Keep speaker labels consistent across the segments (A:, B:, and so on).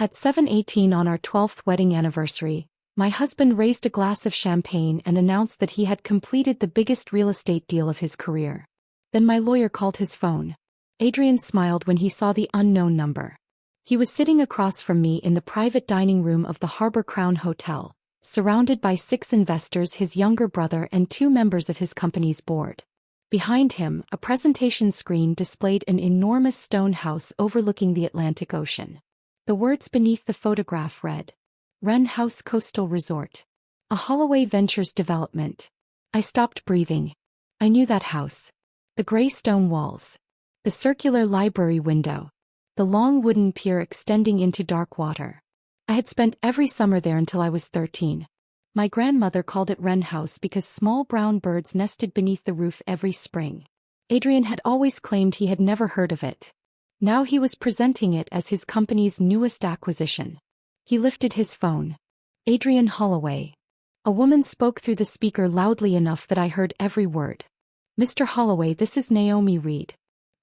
A: At 7:18 on our 12th wedding anniversary, my husband raised a glass of champagne and announced that he had completed the biggest real estate deal of his career. Then my lawyer called his phone. Adrian smiled when he saw the unknown number. He was sitting across from me in the private dining room of the Harbor Crown Hotel, surrounded by 6 investors, his younger brother and 2 members of his company's board. Behind him, a presentation screen displayed an enormous stone house overlooking the Atlantic Ocean. The words beneath the photograph read, "Wren House Coastal Resort. A Holloway Ventures development." I stopped breathing. I knew that house. The gray stone walls. The circular library window. The long wooden pier extending into dark water. I had spent every summer there until I was 13. My grandmother called it Wren House because small brown birds nested beneath the roof every spring. Adrian had always claimed he had never heard of it. Now he was presenting it as his company's newest acquisition. He lifted his phone. "Adrian Holloway." A woman spoke through the speaker loudly enough that I heard every word. "Mr. Holloway, this is Naomi Reed.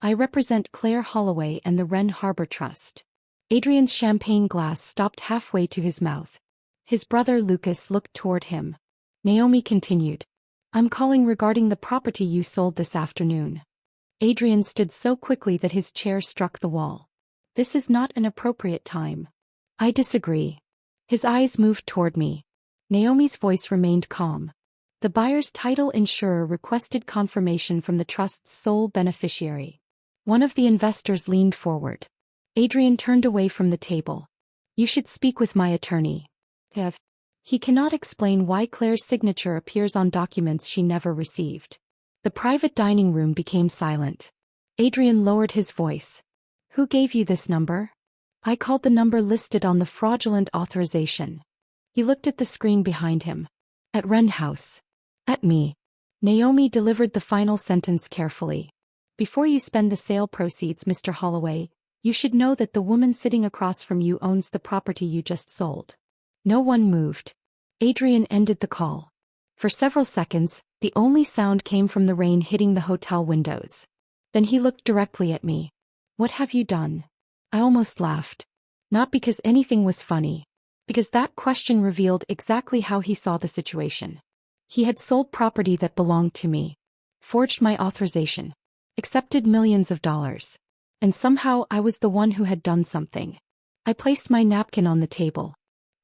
A: I represent Claire Holloway and the Wren Harbor Trust." Adrian's champagne glass stopped halfway to his mouth. His brother Lucas looked toward him. Naomi continued, "I'm calling regarding the property you sold this afternoon." Adrian stood so quickly that his chair struck the wall. "This is not an appropriate time." "I disagree." His eyes moved toward me. Naomi's voice remained calm. "The buyer's title insurer requested confirmation from the trust's sole beneficiary." One of the investors leaned forward. Adrian turned away from the table. "You should speak with my attorney. He cannot explain why Claire's signature appears on documents she never received." The private dining room became silent. Adrian lowered his voice. "Who gave you this number?" "I called the number listed on the fraudulent authorization." He looked at the screen behind him. "At Wren House." "At me." Naomi delivered the final sentence carefully. "Before you spend the sale proceeds, Mr. Holloway, you should know that the woman sitting across from you owns the property you just sold." No one moved. Adrian ended the call. For several seconds, the only sound came from the rain hitting the hotel windows. Then he looked directly at me. "What have you done?" I almost laughed. Not because anything was funny. Because that question revealed exactly how he saw the situation. He had sold property that belonged to me. Forged my authorization. Accepted millions of dollars. And somehow I was the one who had done something. I placed my napkin on the table.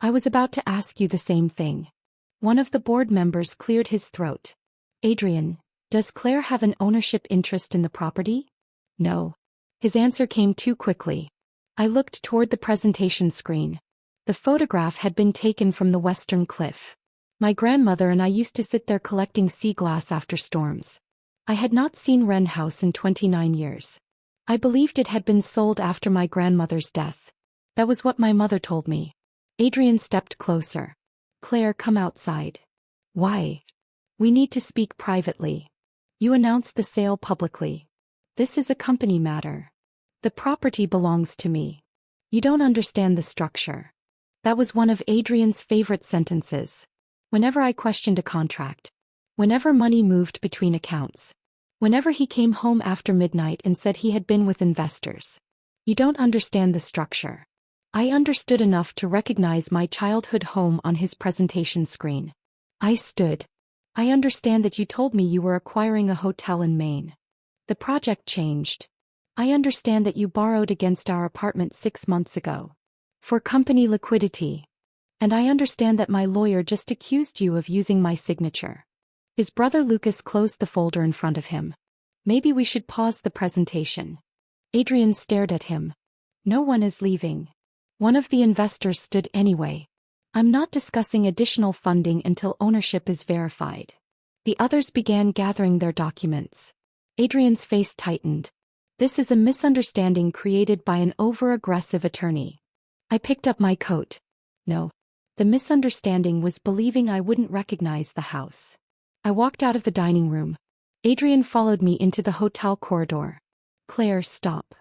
A: "I was about to ask you the same thing." One of the board members cleared his throat. "Adrian, does Claire have an ownership interest in the property?" "No." His answer came too quickly. I looked toward the presentation screen. The photograph had been taken from the western cliff. My grandmother and I used to sit there collecting sea glass after storms. I had not seen Wren House in 29 years. I believed it had been sold after my grandmother's death. That was what my mother told me. Adrian stepped closer. "Claire, come outside." "Why?" "We need to speak privately. You announced the sale publicly. This is a company matter. The property belongs to me. You don't understand the structure." That was one of Adrian's favorite sentences. Whenever I questioned a contract. Whenever money moved between accounts. Whenever he came home after midnight and said he had been with investors. "You don't understand the structure." I understood enough to recognize my childhood home on his presentation screen. I stood. "I understand that you told me you were acquiring a hotel in Maine. The project changed. I understand that you borrowed against our apartment 6 months ago. For company liquidity. And I understand that my lawyer just accused you of using my signature." His brother Lucas closed the folder in front of him. "Maybe we should pause the presentation." Adrian stared at him. "No one is leaving." One of the investors stood anyway. "I'm not discussing additional funding until ownership is verified." The others began gathering their documents. Adrian's face tightened. "This is a misunderstanding created by an over-aggressive attorney." I picked up my coat. "No. The misunderstanding was believing I wouldn't recognize the house." I walked out of the dining room. Adrian followed me into the hotel corridor. "Claire, stop."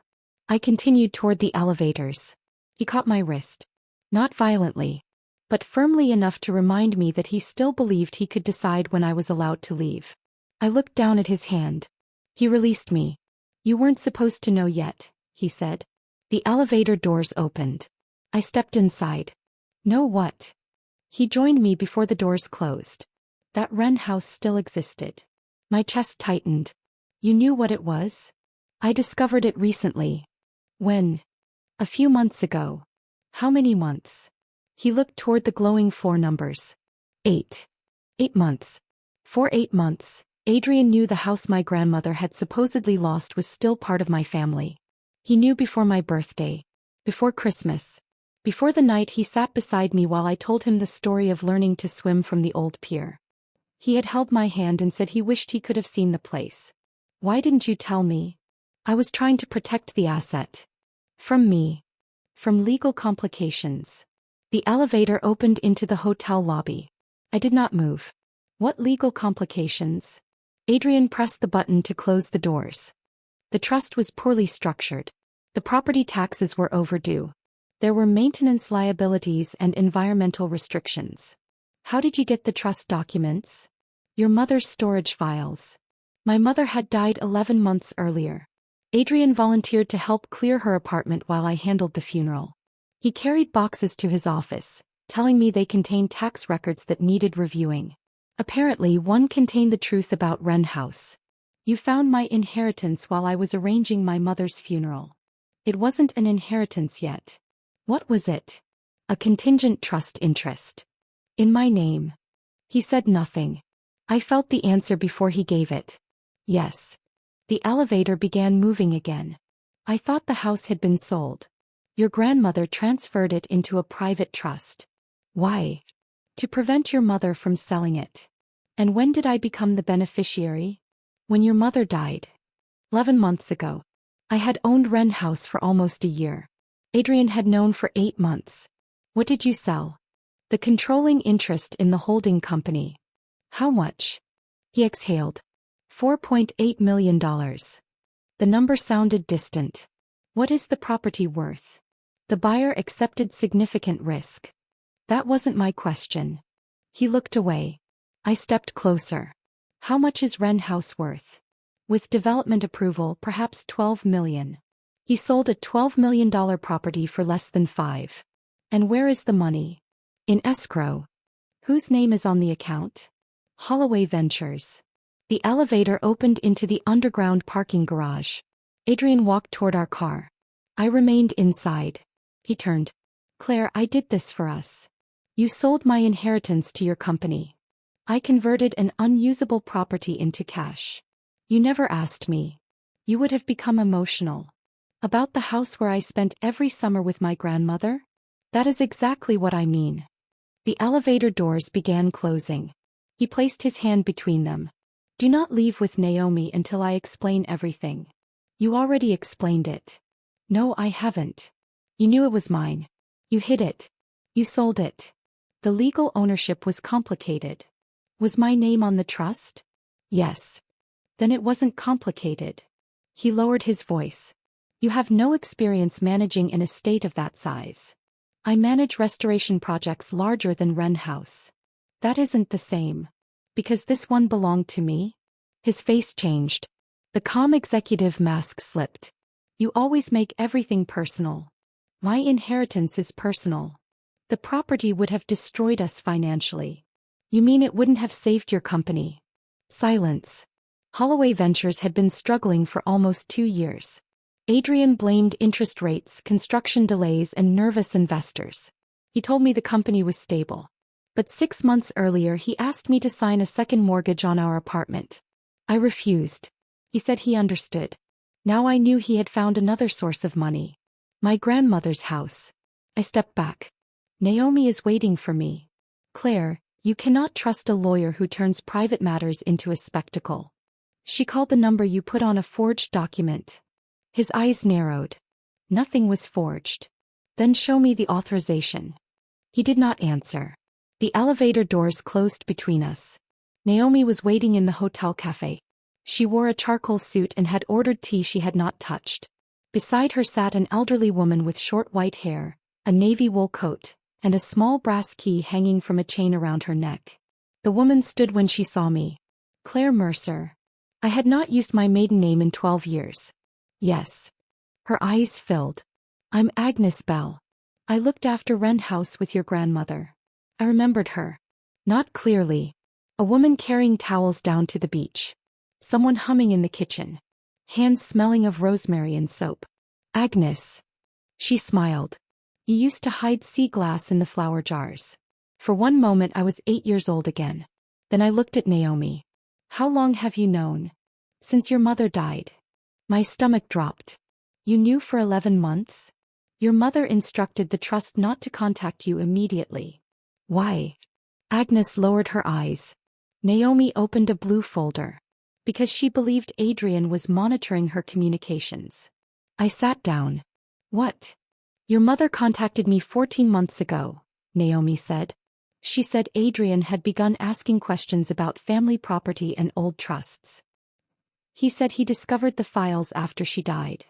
A: I continued toward the elevators. He caught my wrist. Not violently, but firmly enough to remind me that he still believed he could decide when I was allowed to leave. I looked down at his hand. He released me. "You weren't supposed to know yet," he said. The elevator doors opened. I stepped inside. No what? He joined me before the doors closed. That Wren house still existed. My chest tightened. You knew what it was? I discovered it recently. When? A few months ago. How many months? He looked toward the glowing floor numbers. 8. 8 months. For 8 months, Adrian knew the house my grandmother had supposedly lost was still part of my family. He knew before my birthday. Before Christmas. Before the night he sat beside me while I told him the story of learning to swim from the old pier. He had held my hand and said he wished he could have seen the place. Why didn't you tell me? I was trying to protect the asset. From me. From legal complications. The elevator opened into the hotel lobby. I did not move. What legal complications? Adrian pressed the button to close the doors. The trust was poorly structured. The property taxes were overdue. There were maintenance liabilities and environmental restrictions. How did you get the trust documents? Your mother's storage files. My mother had died 11 months earlier. Adrian volunteered to help clear her apartment while I handled the funeral. He carried boxes to his office, telling me they contained tax records that needed reviewing. Apparently one contained the truth about Wren House. You found my inheritance while I was arranging my mother's funeral. It wasn't an inheritance yet. What was it? A contingent trust interest. In my name. He said nothing. I felt the answer before he gave it. Yes. The elevator began moving again. I thought the house had been sold. Your grandmother transferred it into a private trust. Why? To prevent your mother from selling it. And when did I become the beneficiary? When your mother died. 11 months ago. I had owned Wren House for almost a year. Adrian had known for 8 months. What did you sell? The controlling interest in the holding company. How much? He exhaled. $4.8 million. The number sounded distant. What is the property worth? The buyer accepted significant risk. That wasn't my question. He looked away. I stepped closer. How much is Wren House worth? With development approval, perhaps $12 million. He sold a $12 million property for less than 5. And where is the money? In escrow. Whose name is on the account? Holloway Ventures. The elevator opened into the underground parking garage. Adrian walked toward our car. I remained inside. He turned. Claire, I did this for us. You sold my inheritance to your company. I converted an unusable property into cash. You never asked me. You would have become emotional. About the house where I spent every summer with my grandmother? That is exactly what I mean. The elevator doors began closing. He placed his hand between them. Do not leave with Naomi until I explain everything. You already explained it. No, I haven't. You knew it was mine. You hid it. You sold it. The legal ownership was complicated. Was my name on the trust? Yes. Then it wasn't complicated. He lowered his voice. You have no experience managing an estate of that size. I manage restoration projects larger than Wren House. That isn't the same. Because this one belonged to me? His face changed. The calm executive mask slipped. You always make everything personal. My inheritance is personal. The property would have destroyed us financially. You mean it wouldn't have saved your company? Silence. Holloway Ventures had been struggling for almost 2 years. Adrian blamed interest rates, construction delays, and nervous investors. He told me the company was stable. But 6 months earlier he asked me to sign a second mortgage on our apartment. I refused. He said he understood. Now I knew he had found another source of money. My grandmother's house. I stepped back. Naomi is waiting for me. Claire, you cannot trust a lawyer who turns private matters into a spectacle. She called the number you put on a forged document. His eyes narrowed. Nothing was forged. Then show me the authorization. He did not answer. The elevator doors closed between us. Naomi was waiting in the hotel cafe. She wore a charcoal suit and had ordered tea she had not touched. Beside her sat an elderly woman with short white hair, a navy wool coat, and a small brass key hanging from a chain around her neck. The woman stood when she saw me. Claire Mercer. I had not used my maiden name in 12 years. Yes. Her eyes filled. I'm Agnes Bell. I looked after Wren House with your grandmother. I remembered her. Not clearly. A woman carrying towels down to the beach. Someone humming in the kitchen. Hands smelling of rosemary and soap. Agnes. She smiled. You used to hide sea glass in the flower jars. For one moment I was 8 years old again. Then I looked at Naomi. How long have you known? Since your mother died. My stomach dropped. You knew for 11 months? Your mother instructed the trust not to contact you immediately. Why? Agnes lowered her eyes. Naomi opened a blue folder. Because she believed Adrian was monitoring her communications. I sat down. What? Your mother contacted me 14 months ago, Naomi said. She said Adrian had begun asking questions about family property and old trusts. He said he discovered the files after she died.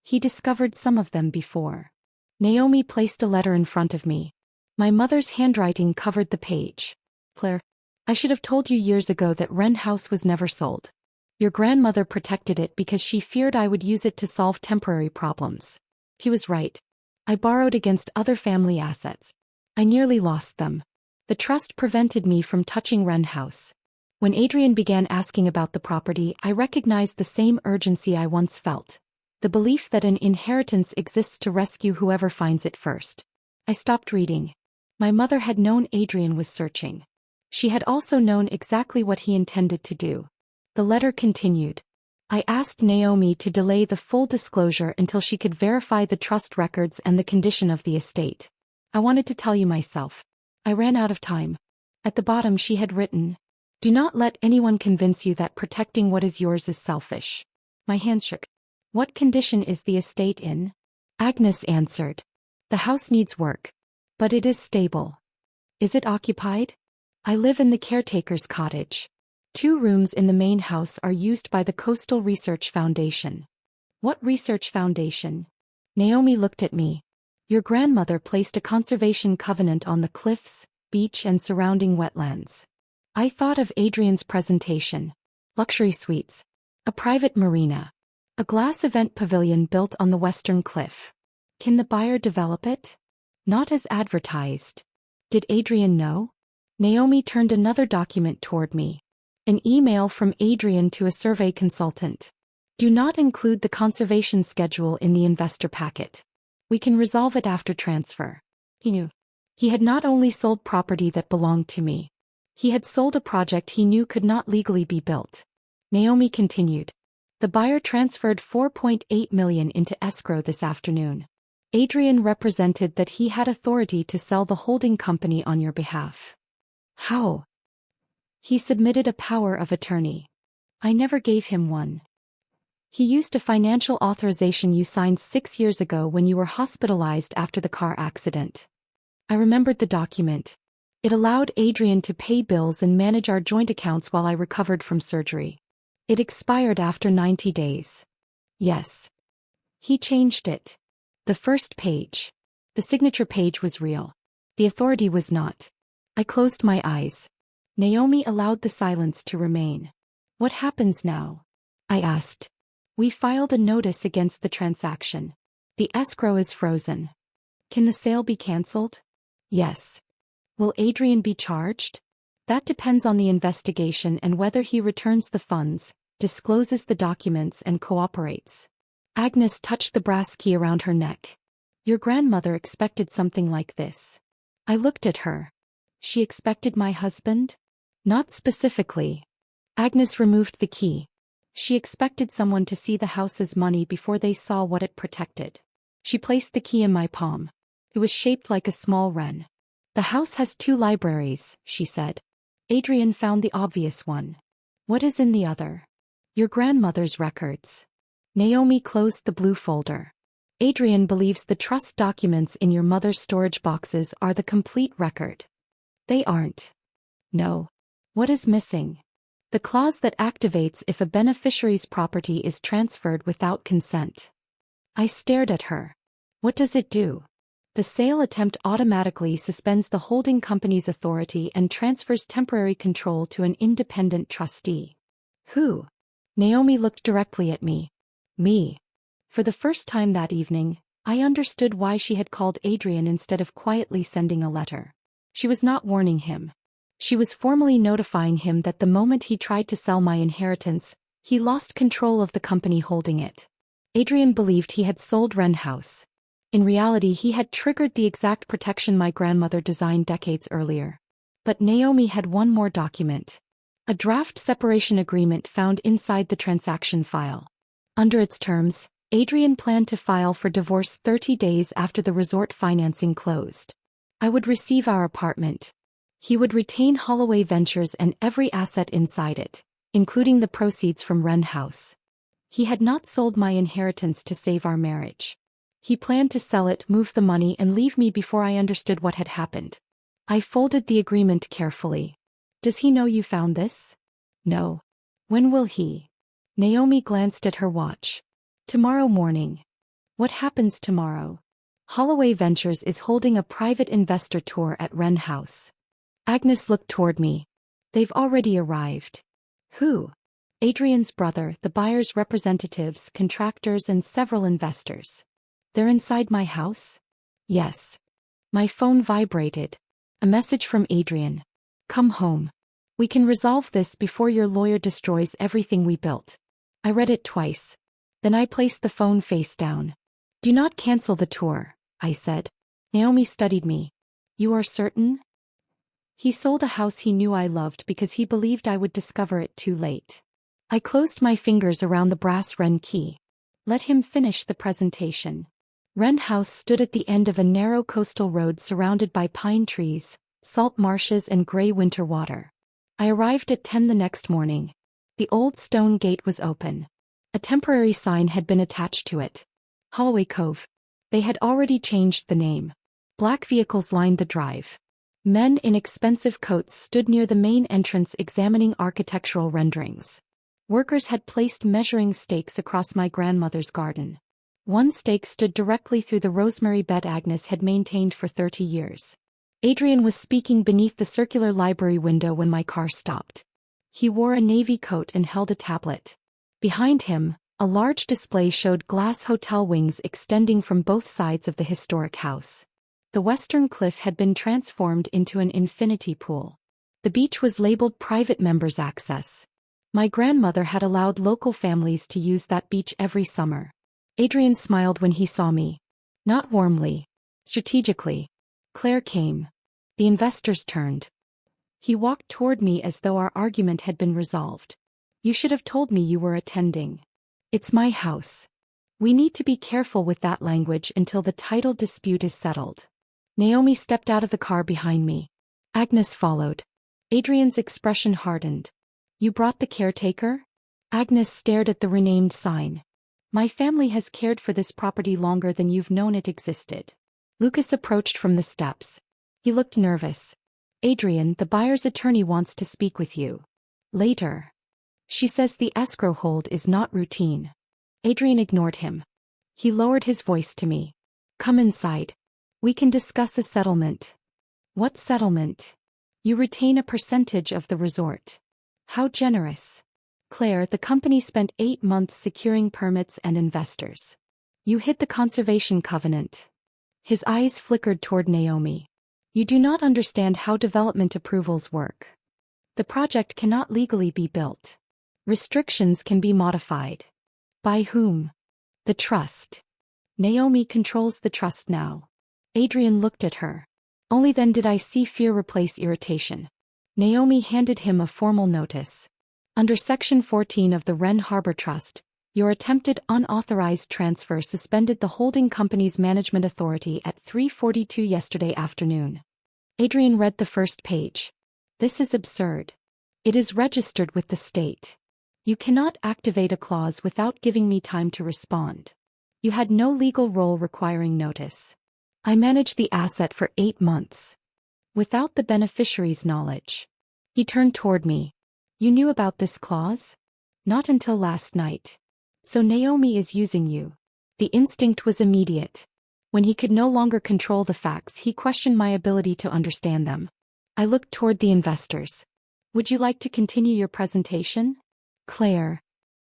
A: He discovered some of them before. Naomi placed a letter in front of me. My mother's handwriting covered the page. Claire, I should have told you years ago that Wren House was never sold. Your grandmother protected it because she feared I would use it to solve temporary problems. He was right. I borrowed against other family assets. I nearly lost them. The trust prevented me from touching Wren House. When Adrian began asking about the property, I recognized the same urgency I once felt. The belief that an inheritance exists to rescue whoever finds it first. I stopped reading. My mother had known Adrian was searching. She had also known exactly what he intended to do. The letter continued. I asked Naomi to delay the full disclosure until she could verify the trust records and the condition of the estate. I wanted to tell you myself. I ran out of time. At the bottom she had written, do not let anyone convince you that protecting what is yours is selfish. My hands shook. What condition is the estate in? Agnes answered. The house needs work. But it is stable. Is it occupied? I live in the caretaker's cottage. 2 rooms in the main house are used by the Coastal Research Foundation. What research foundation? Naomi looked at me. Your grandmother placed a conservation covenant on the cliffs, beach and surrounding wetlands. I thought of Adrian's presentation. Luxury suites. A private marina. A glass event pavilion built on the western cliff. Can the buyer develop it? Not as advertised. Did Adrian know? Naomi turned another document toward me. An email from Adrian to a survey consultant. Do not include the conservation schedule in the investor packet. We can resolve it after transfer. He knew. He had not only sold property that belonged to me. He had sold a project he knew could not legally be built. Naomi continued. The buyer transferred $4.8 million into escrow this afternoon. Adrian represented that he had authority to sell the holding company on your behalf. How? He submitted a power of attorney. I never gave him one. He used a financial authorization you signed 6 years ago when you were hospitalized after the car accident. I remembered the document. It allowed Adrian to pay bills and manage our joint accounts while I recovered from surgery. It expired after 90 days. Yes. He changed it. The first page. The signature page was real. The authority was not. I closed my eyes. Naomi allowed the silence to remain. What happens now? I asked. We filed a notice against the transaction. The escrow is frozen. Can the sale be cancelled? Yes. Will Adrian be charged? That depends on the investigation and whether he returns the funds, discloses the documents and cooperates. Agnes touched the brass key around her neck. Your grandmother expected something like this. I looked at her. She expected my husband? Not specifically. Agnes removed the key. She expected someone to see the house's money before they saw what it protected. She placed the key in my palm. It was shaped like a small wren. The house has 2 libraries, she said. Adrian found the obvious one. What is in the other? Your grandmother's records. Naomi closed the blue folder. Adrian believes the trust documents in your mother's storage boxes are the complete record. They aren't. No. What is missing? The clause that activates if a beneficiary's property is transferred without consent. I stared at her. What does it do? The sale attempt automatically suspends the holding company's authority and transfers temporary control to an independent trustee. Who? Naomi looked directly at me. Me. For the first time that evening, I understood why she had called Adrian instead of quietly sending a letter. She was not warning him. She was formally notifying him that the moment he tried to sell my inheritance, he lost control of the company holding it. Adrian believed he had sold Wren House. In reality, he had triggered the exact protection my grandmother designed decades earlier. But Naomi had one more document. A draft separation agreement found inside the transaction file. Under its terms, Adrian planned to file for divorce 30 days after the resort financing closed. I would receive our apartment. He would retain Holloway Ventures and every asset inside it, including the proceeds from Wren House. He had not sold my inheritance to save our marriage. He planned to sell it, move the money, and leave me before I understood what had happened. I folded the agreement carefully. Does he know you found this? No. When will he? Naomi glanced at her watch. Tomorrow morning. What happens tomorrow? Holloway Ventures is holding a private investor tour at Wren House. Agnes looked toward me. They've already arrived. Who? Adrian's brother, the buyer's representatives, contractors, and several investors. They're inside my house? Yes. My phone vibrated. A message from Adrian. Come home. We can resolve this before your lawyer destroys everything we built. I read it twice. Then I placed the phone face down. Do not cancel the tour, I said. Naomi studied me. You are certain? He sold a house he knew I loved because he believed I would discover it too late. I closed my fingers around the brass Wren key. Let him finish the presentation. Wren House stood at the end of a narrow coastal road surrounded by pine trees, salt marshes, and gray winter water. I arrived at 10 the next morning. The old stone gate was open. A temporary sign had been attached to it. Holloway Cove. They had already changed the name. Black vehicles lined the drive. Men in expensive coats stood near the main entrance examining architectural renderings. Workers had placed measuring stakes across my grandmother's garden. One stake stood directly through the rosemary bed Agnes had maintained for 30 years. Adrian was speaking beneath the circular library window when my car stopped. He wore a navy coat and held a tablet. Behind him, a large display showed glass hotel wings extending from both sides of the historic house. The western cliff had been transformed into an infinity pool. The beach was labeled private members access. My grandmother had allowed local families to use that beach every summer. Adrian smiled when he saw me. Not warmly. Strategically. Claire came. The investors turned. He walked toward me as though our argument had been resolved. You should have told me you were attending. It's my house. We need to be careful with that language until the title dispute is settled. Naomi stepped out of the car behind me. Agnes followed. Adrian's expression hardened. You brought the caretaker? Agnes stared at the renamed sign. My family has cared for this property longer than you've known it existed. Lucas approached from the steps. He looked nervous. Adrian, the buyer's attorney wants to speak with you. Later. She says the escrow hold is not routine. Adrian ignored him. He lowered his voice to me. Come inside. We can discuss a settlement. What settlement? You retain a percentage of the resort. How generous. Claire, the company spent 8 months securing permits and investors. You hit the conservation covenant. His eyes flickered toward Naomi. You do not understand how development approvals work. The project cannot legally be built. Restrictions can be modified. By whom? The trust. Naomi controls the trust now. Adrian looked at her. Only then did I see fear replace irritation. Naomi handed him a formal notice. Under Section 14 of the Wren Harbor Trust, your attempted unauthorized transfer suspended the holding company's management authority at 3:42 yesterday afternoon. Adrian read the first page. This is absurd. It is registered with the state. You cannot activate a clause without giving me time to respond. You had no legal role requiring notice. I managed the asset for 8 months. Without the beneficiary's knowledge. He turned toward me. You knew about this clause? Not until last night. So Naomi is using you. The instinct was immediate. When he could no longer control the facts, he questioned my ability to understand them. I looked toward the investors. Would you like to continue your presentation? Claire.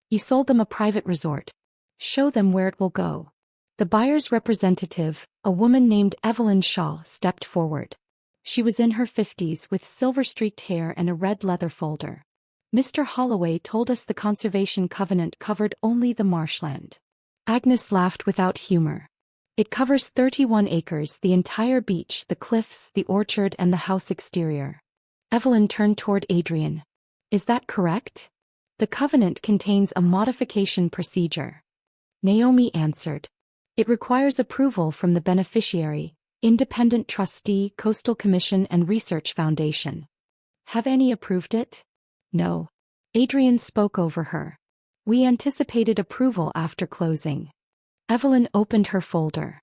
A: You sold them a private resort. Show them where it will go. The buyer's representative, a woman named Evelyn Shaw, stepped forward. She was in her 50s with silver-streaked hair and a red leather folder. Mr. Holloway told us the conservation covenant covered only the marshland. Agnes laughed without humor. It covers 31 acres, the entire beach, the cliffs, the orchard, and the house exterior. Evelyn turned toward Adrian. Is that correct? The covenant contains a modification procedure. Naomi answered. It requires approval from the beneficiary, Independent Trustee, Coastal Commission, and Research Foundation. Have any approved it? No. Adrian spoke over her. We anticipated approval after closing. Evelyn opened her folder.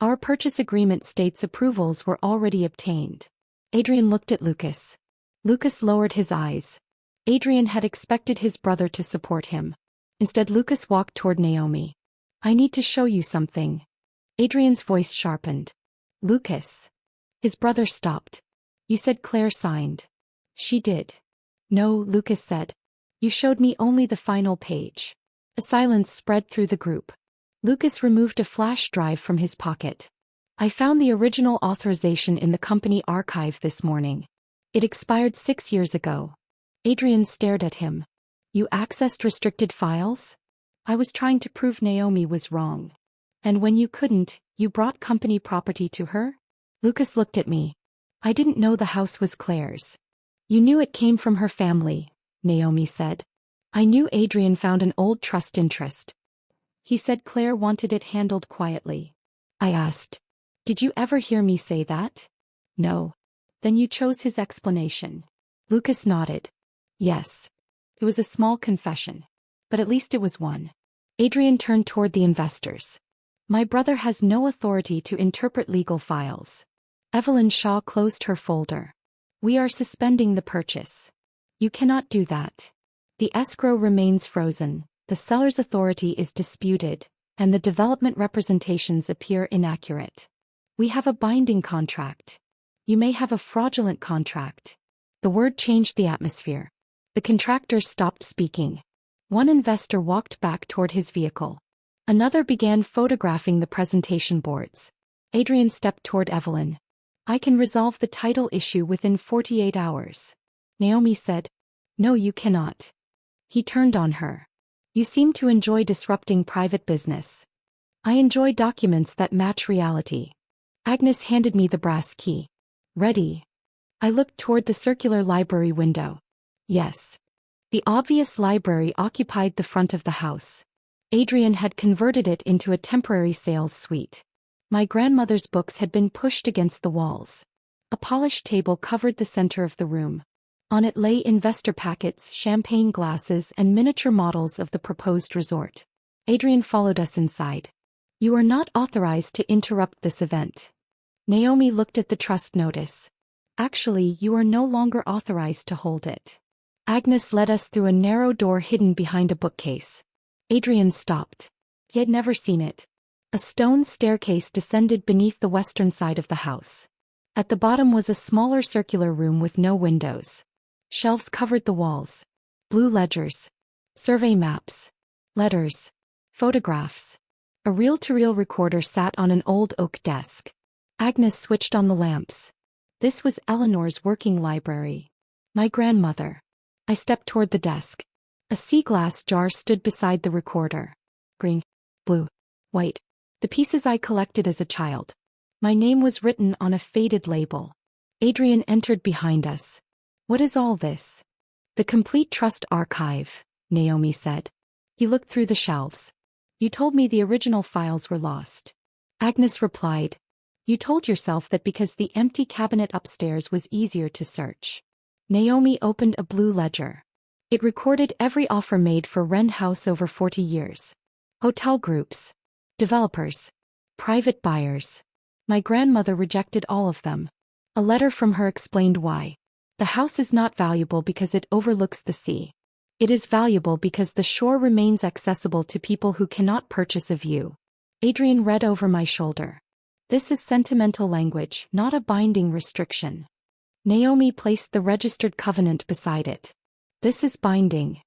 A: Our purchase agreement states approvals were already obtained. Adrian looked at Lucas. Lucas lowered his eyes. Adrian had expected his brother to support him. Instead, Lucas walked toward Naomi. I need to show you something. Adrian's voice sharpened. Lucas. His brother stopped. You said Claire signed. She did. No, Lucas said. You showed me only the final page. A silence spread through the group. Lucas removed a flash drive from his pocket. I found the original authorization in the company archive this morning. It expired 6 years ago. Adrian stared at him. You accessed restricted files? I was trying to prove Naomi was wrong. And when you couldn't, you brought company property to her? Lucas looked at me. I didn't know the house was Claire's. You knew it came from her family, Naomi said. I knew Adrian found an old trust interest. He said Claire wanted it handled quietly. I asked. Did you ever hear me say that? No. Then you chose his explanation. Lucas nodded. Yes. It was a small confession. But at least it was one. Adrian turned toward the investors. My brother has no authority to interpret legal files. Evelyn Shaw closed her folder. We are suspending the purchase. You cannot do that. The escrow remains frozen, the seller's authority is disputed, and the development representations appear inaccurate. We have a binding contract. You may have a fraudulent contract. The word changed the atmosphere. The contractors stopped speaking. One investor walked back toward his vehicle. Another began photographing the presentation boards. Adrian stepped toward Evelyn. I can resolve the title issue within 48 hours. Naomi said. No, you cannot. He turned on her. You seem to enjoy disrupting private business. I enjoy documents that match reality. Agnes handed me the brass key. Ready? I looked toward the circular library window. Yes. The obvious library occupied the front of the house. Adrian had converted it into a temporary sales suite. My grandmother's books had been pushed against the walls. A polished table covered the center of the room. On it lay investor packets, champagne glasses, and miniature models of the proposed resort. Adrian followed us inside. You are not authorized to interrupt this event. Naomi looked at the trust notice. Actually, you are no longer authorized to hold it. Agnes led us through a narrow door hidden behind a bookcase. Adrian stopped. He had never seen it. A stone staircase descended beneath the western side of the house. At the bottom was a smaller circular room with no windows. Shelves covered the walls. Blue ledgers. Survey maps. Letters. Photographs. A reel-to-reel recorder sat on an old oak desk. Agnes switched on the lamps. This was Eleanor's working library. My grandmother. I stepped toward the desk. A sea glass jar stood beside the recorder. Green. Blue. White. The pieces I collected as a child. My name was written on a faded label. Adrian entered behind us. What is all this? The complete trust archive, Naomi said. He looked through the shelves. You told me the original files were lost. Agnes replied. You told yourself that because the empty cabinet upstairs was easier to search. Naomi opened a blue ledger. It recorded every offer made for Wren House over 40 years. Hotel groups. Developers. Private buyers. My grandmother rejected all of them. A letter from her explained why. The house is not valuable because it overlooks the sea. It is valuable because the shore remains accessible to people who cannot purchase a view. Adrian read over my shoulder. This is sentimental language, not a binding restriction. Naomi placed the registered covenant beside it. This is binding.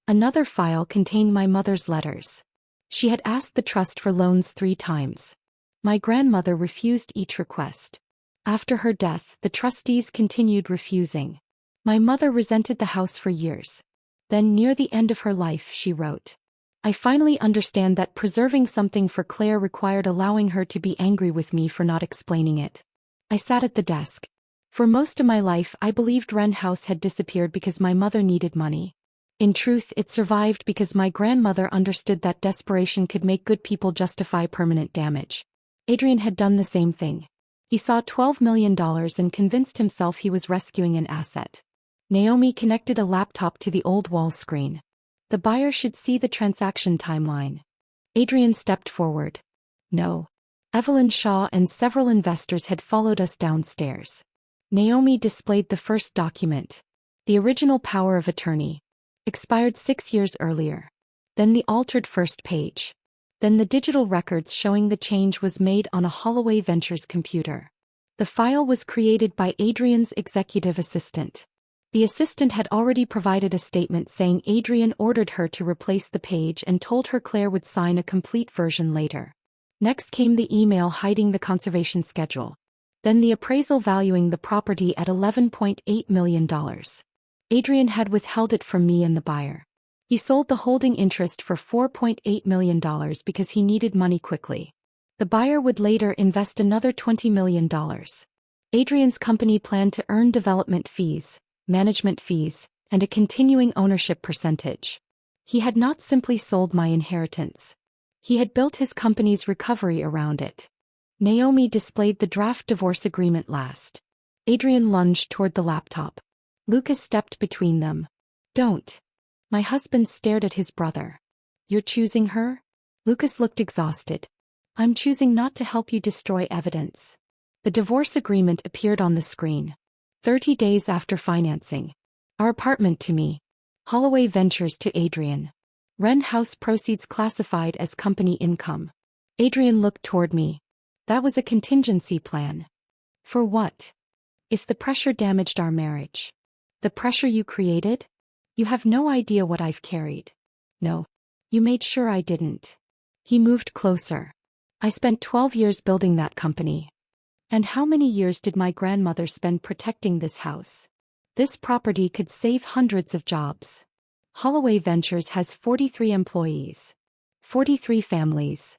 A: Another file contained my mother's letters. She had asked the trust for loans 3 times. My grandmother refused each request. After her death, the trustees continued refusing. My mother resented the house for years. Then near the end of her life she wrote, "I finally understand that preserving something for Claire required allowing her to be angry with me for not explaining it." I sat at the desk. For most of my life I believed Wren House had disappeared because my mother needed money. In truth, it survived because my grandmother understood that desperation could make good people justify permanent damage. Adrian had done the same thing. He saw $12 million and convinced himself he was rescuing an asset. Naomi connected a laptop to the old wall screen. The buyer should see the transaction timeline. Adrian stepped forward. No. Evelyn Shaw and several investors had followed us downstairs. Naomi displayed the first document. The original power of attorney. Expired 6 years earlier. Then the altered first page. Then the digital records showing the change was made on a Holloway Ventures computer. The file was created by Adrian's executive assistant. The assistant had already provided a statement saying Adrian ordered her to replace the page and told her Claire would sign a complete version later. Next came the email hiding the conservation schedule. Then the appraisal valuing the property at $11.8 million. Adrian had withheld it from me and the buyer. He sold the holding interest for $4.8 million because he needed money quickly. The buyer would later invest another $20 million. Adrian's company planned to earn development fees, management fees, and a continuing ownership percentage. He had not simply sold my inheritance. He had built his company's recovery around it. Naomi displayed the draft divorce agreement last. Adrian lunged toward the laptop. Lucas stepped between them. "Don't." My husband stared at his brother. "You're choosing her?" Lucas looked exhausted. "I'm choosing not to help you destroy evidence." The divorce agreement appeared on the screen. 30 days after financing. Our apartment to me. Holloway Ventures to Adrian. Wren House proceeds classified as company income. Adrian looked toward me. "That was a contingency plan." "For what?" "If the pressure damaged our marriage." "The pressure you created? You have no idea what I've carried." "No. You made sure I didn't." He moved closer. "I spent 12 years building that company. And how many years did my grandmother spend protecting this house? This property could save hundreds of jobs. Holloway Ventures has 43 employees. 43 families.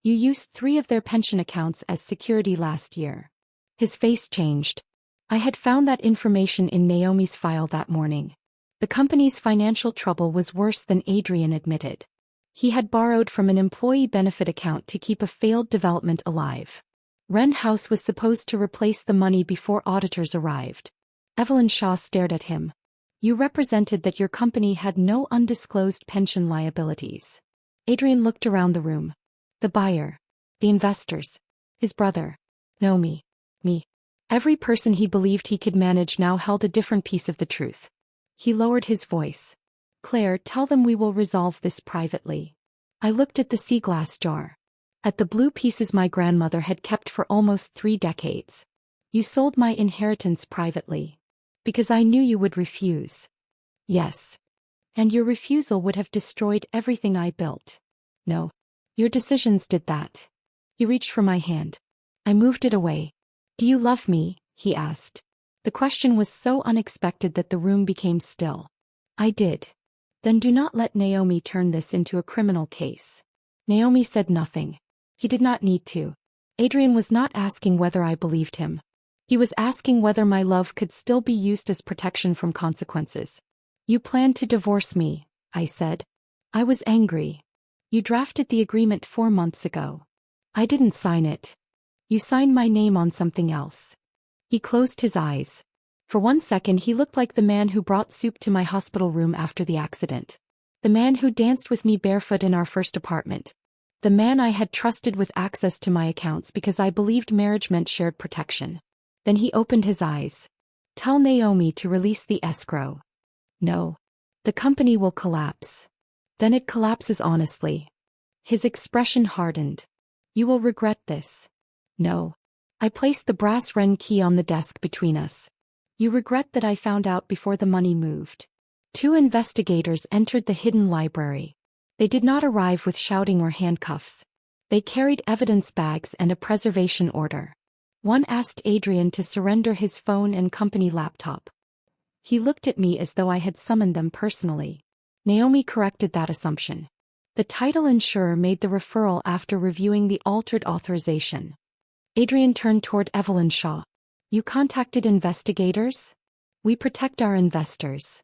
A: You used 3 of their pension accounts as security last year." His face changed. I had found that information in Naomi's file that morning. The company's financial trouble was worse than Adrian admitted. He had borrowed from an employee benefit account to keep a failed development alive. Wren House was supposed to replace the money before auditors arrived. Evelyn Shaw stared at him. "You represented that your company had no undisclosed pension liabilities." Adrian looked around the room. The buyer. The investors. His brother. No, me. Every person he believed he could manage now held a different piece of the truth. He lowered his voice. "Claire, tell them we will resolve this privately." I looked at the sea glass jar. At the blue pieces my grandmother had kept for almost 3 decades. "You sold my inheritance privately. Because I knew you would refuse." "Yes. And your refusal would have destroyed everything I built." "No. Your decisions did that." He reached for my hand. I moved it away. "Do you love me?" he asked. The question was so unexpected that the room became still. "I did." "Then do not let Naomi turn this into a criminal case." Naomi said nothing. He did not need to. Adrian was not asking whether I believed him. He was asking whether my love could still be used as protection from consequences. "You planned to divorce me," I said. I was angry. "You drafted the agreement 4 months ago." "I didn't sign it." "You signed my name on something else." He closed his eyes. For 1 second he looked like the man who brought soup to my hospital room after the accident. The man who danced with me barefoot in our first apartment. The man I had trusted with access to my accounts because I believed marriage meant shared protection. Then he opened his eyes. "Tell Naomi to release the escrow." "No. The company will collapse." "Then it collapses honestly." His expression hardened. "You will regret this." "No." I placed the brass Wren key on the desk between us. "You regret that I found out before the money moved." 2 investigators entered the hidden library. They did not arrive with shouting or handcuffs. They carried evidence bags and a preservation order. One asked Adrian to surrender his phone and company laptop. He looked at me as though I had summoned them personally. Naomi corrected that assumption. The title insurer made the referral after reviewing the altered authorization. Adrian turned toward Evelyn Shaw. You contacted investigators? We protect our investors.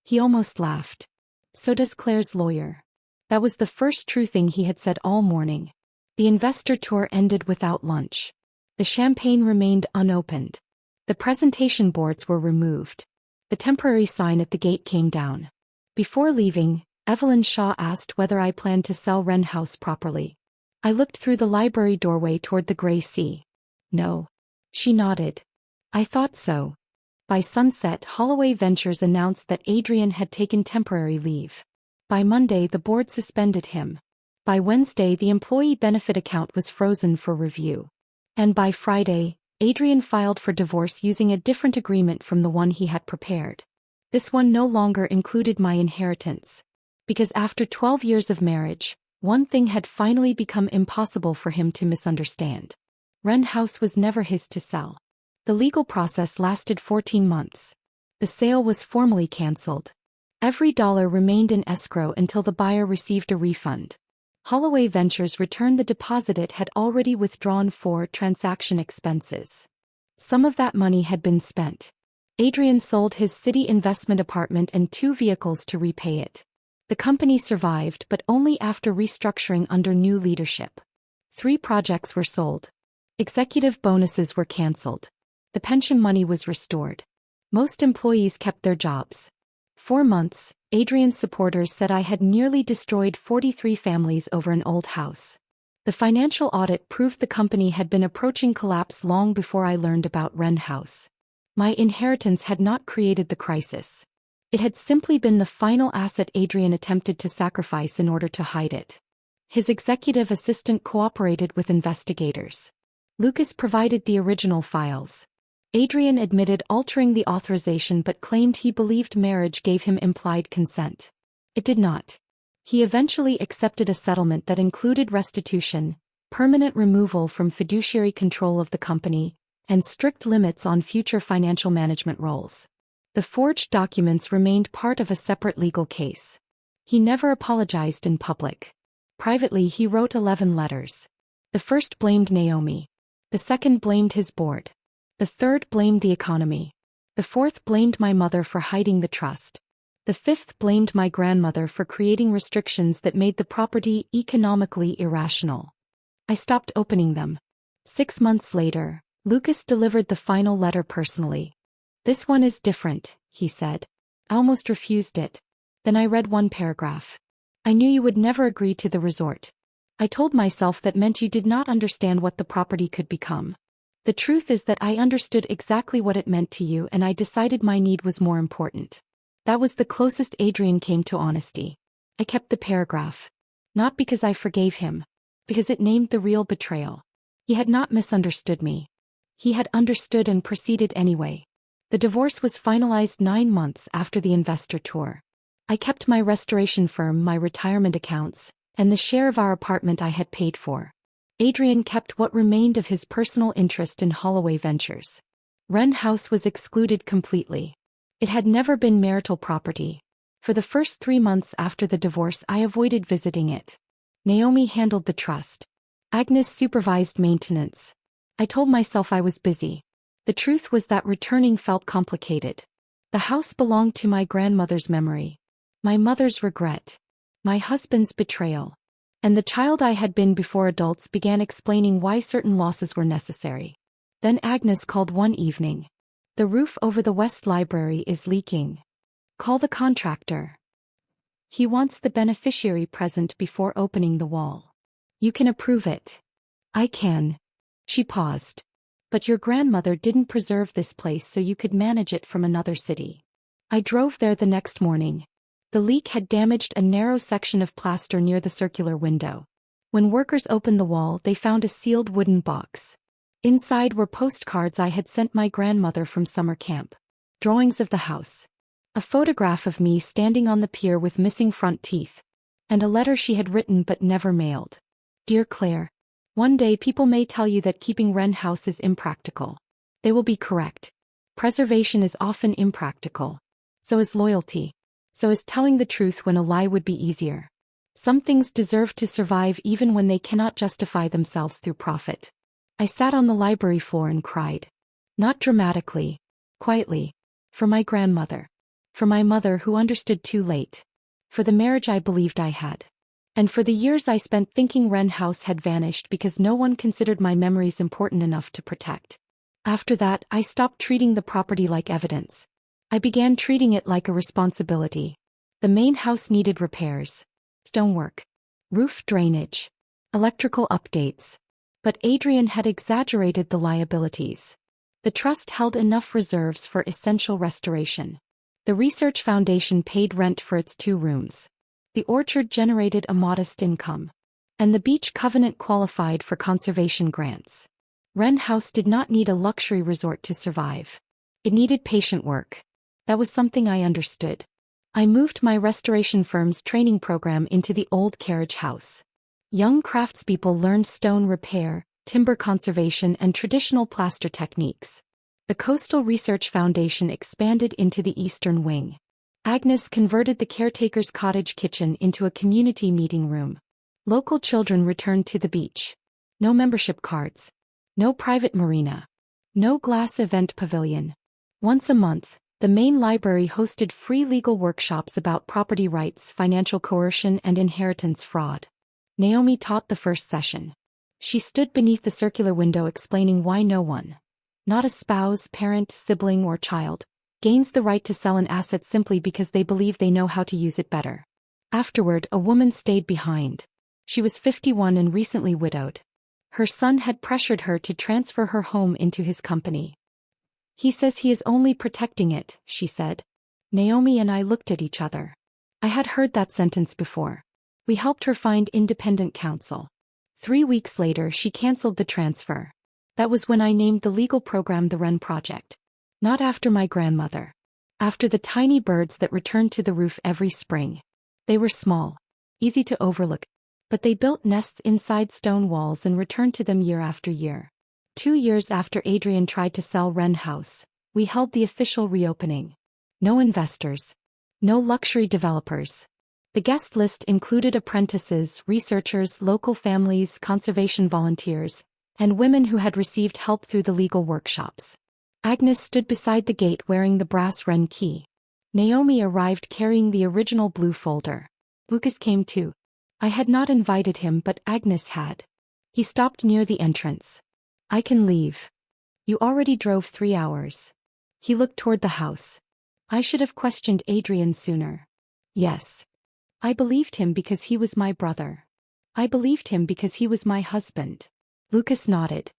A: He almost laughed. So does Claire's lawyer. That was the first true thing he had said all morning. The investor tour ended without lunch. The champagne remained unopened. The presentation boards were removed. The temporary sign at the gate came down. Before leaving, Evelyn Shaw asked whether I planned to sell Wren House properly. I looked through the library doorway toward the gray sea. No. She nodded. I thought so. By sunset, Holloway Ventures announced that Adrian had taken temporary leave. By Monday, the board suspended him. By Wednesday, the employee benefit account was frozen for review. And by Friday, Adrian filed for divorce using a different agreement from the one he had prepared. This one no longer included my inheritance. Because after 12 years of marriage, one thing had finally become impossible for him to misunderstand. Wren House was never his to sell. The legal process lasted 14 months. The sale was formally cancelled. Every dollar remained in escrow until the buyer received a refund. Holloway Ventures returned the deposit it had already withdrawn for transaction expenses. Some of that money had been spent. Adrian sold his city investment apartment and 2 vehicles to repay it. The company survived, but only after restructuring under new leadership. 3 projects were sold. Executive bonuses were cancelled. The pension money was restored. Most employees kept their jobs. 4 months, Adrian's supporters said I had nearly destroyed 43 families over an old house. The financial audit proved the company had been approaching collapse long before I learned about Wren House. My inheritance had not created the crisis. It had simply been the final asset Adrian attempted to sacrifice in order to hide it. His executive assistant cooperated with investigators. Lucas provided the original files. Adrian admitted altering the authorization but claimed he believed marriage gave him implied consent. It did not. He eventually accepted a settlement that included restitution, permanent removal from fiduciary control of the company, and strict limits on future financial management roles. The forged documents remained part of a separate legal case. He never apologized in public. Privately, he wrote 11 letters. The first blamed Naomi. The second blamed his board. The third blamed the economy. The fourth blamed my mother for hiding the trust. The fifth blamed my grandmother for creating restrictions that made the property economically irrational. I stopped opening them. 6 months later, Lucas delivered the final letter personally. This one is different, he said. I almost refused it. Then I read one paragraph. I knew you would never agree to the resort. I told myself that meant you did not understand what the property could become. The truth is that I understood exactly what it meant to you, and I decided my need was more important. That was the closest Adrian came to honesty. I kept the paragraph. Not because I forgave him. Because it named the real betrayal. He had not misunderstood me. He had understood and proceeded anyway. The divorce was finalized 9 months after the investor tour. I kept my restoration firm, my retirement accounts, and the share of our apartment I had paid for. Adrian kept what remained of his personal interest in Holloway Ventures. Wren House was excluded completely. It had never been marital property. For the first 3 months after the divorce, I avoided visiting it. Naomi handled the trust. Agnes supervised maintenance. I told myself I was busy. The truth was that returning felt complicated. The house belonged to my grandmother's memory, my mother's regret, my husband's betrayal. And the child I had been before adults began explaining why certain losses were necessary. Then Agnes called one evening. The roof over the West Library is leaking. Call the contractor. He wants the beneficiary present before opening the wall. You can approve it. I can. She paused. But your grandmother didn't preserve this place so you could manage it from another city. I drove there the next morning. The leak had damaged a narrow section of plaster near the circular window. When workers opened the wall, they found a sealed wooden box. Inside were postcards I had sent my grandmother from summer camp. Drawings of the house. A photograph of me standing on the pier with missing front teeth. and a letter she had written but never mailed. Dear Claire, one day people may tell you that keeping Wren House is impractical. They will be correct. Preservation is often impractical. So is loyalty. So is telling the truth when a lie would be easier. Some things deserve to survive even when they cannot justify themselves through profit. I sat on the library floor and cried. Not dramatically. Quietly. For my grandmother. For my mother who understood too late. For the marriage I believed I had. And for the years I spent thinking Wren House had vanished because no one considered my memories important enough to protect. After that, I stopped treating the property like evidence. I began treating it like a responsibility. The main house needed repairs. Stonework. Roof drainage. Electrical updates. But Adrian had exaggerated the liabilities. The trust held enough reserves for essential restoration. The Research Foundation paid rent for its 2 rooms. The orchard generated a modest income. And the beach covenant qualified for conservation grants. Wren House did not need a luxury resort to survive. It needed patient work. That was something I understood. I moved my restoration firm's training program into the old carriage house. Young craftspeople learned stone repair, timber conservation and traditional plaster techniques. The Coastal Research Foundation expanded into the eastern wing. Agnes converted the caretaker's cottage kitchen into a community meeting room. Local children returned to the beach. No membership cards. No private marina. No glass event pavilion. Once a month, the main library hosted free legal workshops about property rights, financial coercion, and inheritance fraud. Naomi taught the first session. She stood beneath the circular window explaining why no one, not a spouse, parent, sibling, or child, gains the right to sell an asset simply because they believe they know how to use it better. Afterward, a woman stayed behind. She was 51 and recently widowed. Her son had pressured her to transfer her home into his company. He says he is only protecting it, she said. Naomi and I looked at each other. I had heard that sentence before. We helped her find independent counsel. 3 weeks later, she canceled the transfer. That was when I named the legal program the Wren Project. Not after my grandmother. After the tiny birds that returned to the roof every spring. They were small. Easy to overlook. But they built nests inside stone walls and returned to them year after year. 2 years after Adrian tried to sell Wren House, we held the official reopening. No investors. No luxury developers. The guest list included apprentices, researchers, local families, conservation volunteers, and women who had received help through the legal workshops. Agnes stood beside the gate wearing the brass Wren key. Naomi arrived carrying the original blue folder. Lucas came too. I had not invited him, but Agnes had. He stopped near the entrance. I can leave. You already drove 3 hours. He looked toward the house. I should have questioned Adrian sooner. Yes. I believed him because he was my brother. I believed him because he was my husband. Lucas nodded.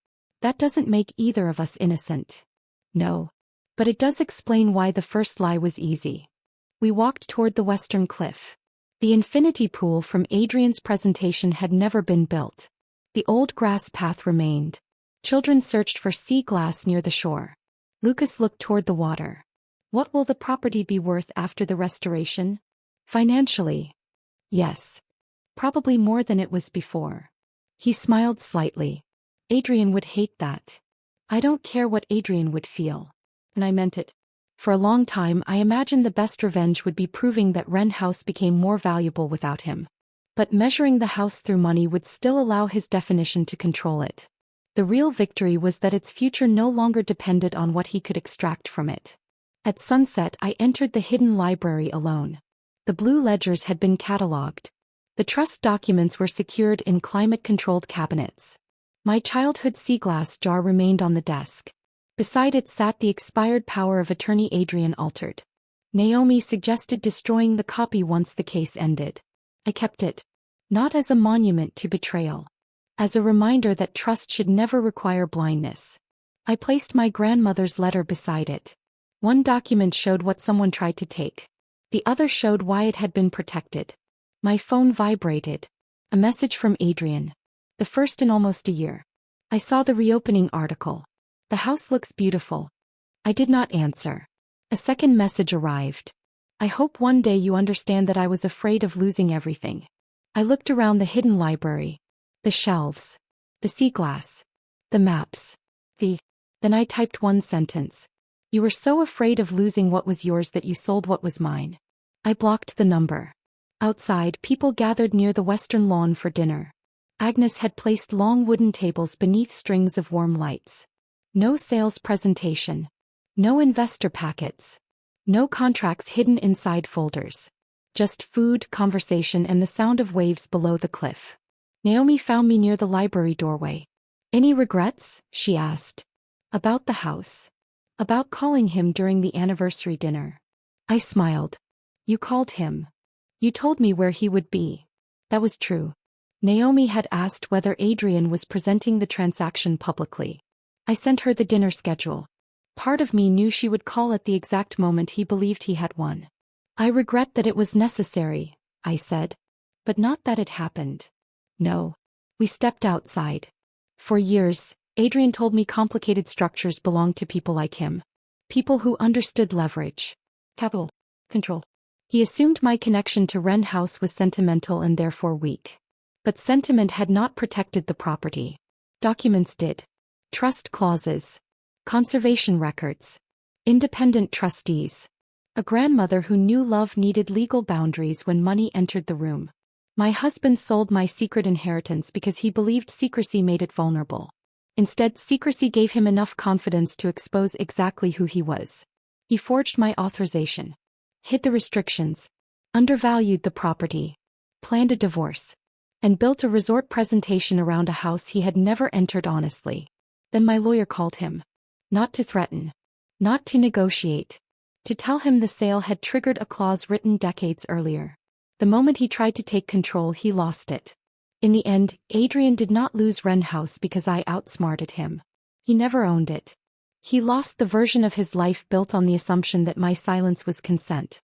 A: That doesn't make either of us innocent. No. But it does explain why the first lie was easy. We walked toward the western cliff. The infinity pool from Adrian's presentation had never been built. The old grass path remained. Children searched for sea glass near the shore. Lucas looked toward the water. What will the property be worth after the restoration? Financially. Yes. Probably more than it was before. He smiled slightly. Adrian would hate that. I don't care what Adrian would feel. And I meant it. For a long time I imagined the best revenge would be proving that Wren House became more valuable without him. But measuring the house through money would still allow his definition to control it. The real victory was that its future no longer depended on what he could extract from it. At sunset I entered the hidden library alone. The blue ledgers had been catalogued. The trust documents were secured in climate-controlled cabinets. My childhood sea glass jar remained on the desk. Beside it sat the expired power of attorney Adrian altered. Naomi suggested destroying the copy once the case ended. I kept it. Not as a monument to betrayal. As a reminder that trust should never require blindness. I placed my grandmother's letter beside it. One document showed what someone tried to take. The other showed why it had been protected. My phone vibrated. A message from Adrian. The first in almost a year. I saw the reopening article. The house looks beautiful. I did not answer. A second message arrived. I hope one day you understand that I was afraid of losing everything. I looked around the hidden library. The shelves. The sea glass. The maps. Then I typed one sentence. You were so afraid of losing what was yours that you sold what was mine. I blocked the number. Outside, people gathered near the western lawn for dinner. Agnes had placed long wooden tables beneath strings of warm lights. No sales presentation. No investor packets. No contracts hidden inside folders. Just food, conversation, and the sound of waves below the cliff. Naomi found me near the library doorway. Any regrets? She asked. About the house. About calling him during the anniversary dinner. I smiled. You called him. You told me where he would be. That was true. Naomi had asked whether Adrian was presenting the transaction publicly. I sent her the dinner schedule. Part of me knew she would call at the exact moment he believed he had won. I regret that it was necessary, I said. But not that it happened. No. We stepped outside. For years, Adrian told me complicated structures belonged to people like him. People who understood leverage. Capital. Control. He assumed my connection to Wren House was sentimental and therefore weak. But sentiment had not protected the property. Documents did. Trust clauses. Conservation records. Independent trustees. A grandmother who knew love needed legal boundaries when money entered the room. My husband sold my secret inheritance because he believed secrecy made it vulnerable. Instead, secrecy gave him enough confidence to expose exactly who he was. He forged my authorization. Hid the restrictions. Undervalued the property. Planned a divorce. And built a resort presentation around a house he had never entered honestly. Then my lawyer called him. Not to threaten. Not to negotiate. To tell him the sale had triggered a clause written decades earlier. The moment he tried to take control, he lost it. In the end, Adrian did not lose Wren House because I outsmarted him. He never owned it. He lost the version of his life built on the assumption that my silence was consent.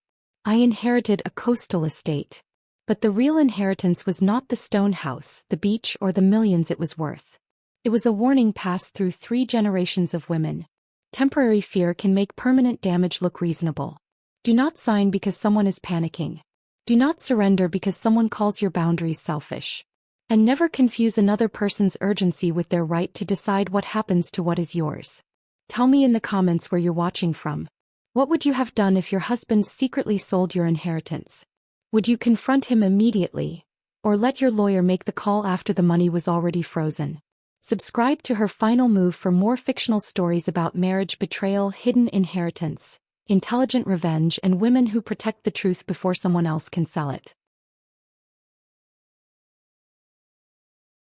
A: I inherited a coastal estate. But the real inheritance was not the stone house, the beach, or the millions it was worth. It was a warning passed through 3 generations of women. Temporary fear can make permanent damage look reasonable. Do not sign because someone is panicking. Do not surrender because someone calls your boundaries selfish. And never confuse another person's urgency with their right to decide what happens to what is yours. Tell me in the comments where you're watching from. What would you have done if your husband secretly sold your inheritance? Would you confront him immediately, or let your lawyer make the call after the money was already frozen? Subscribe to Her Final Move for more fictional stories about marriage, betrayal, hidden inheritance, intelligent revenge, and women who protect the truth before someone else can sell it.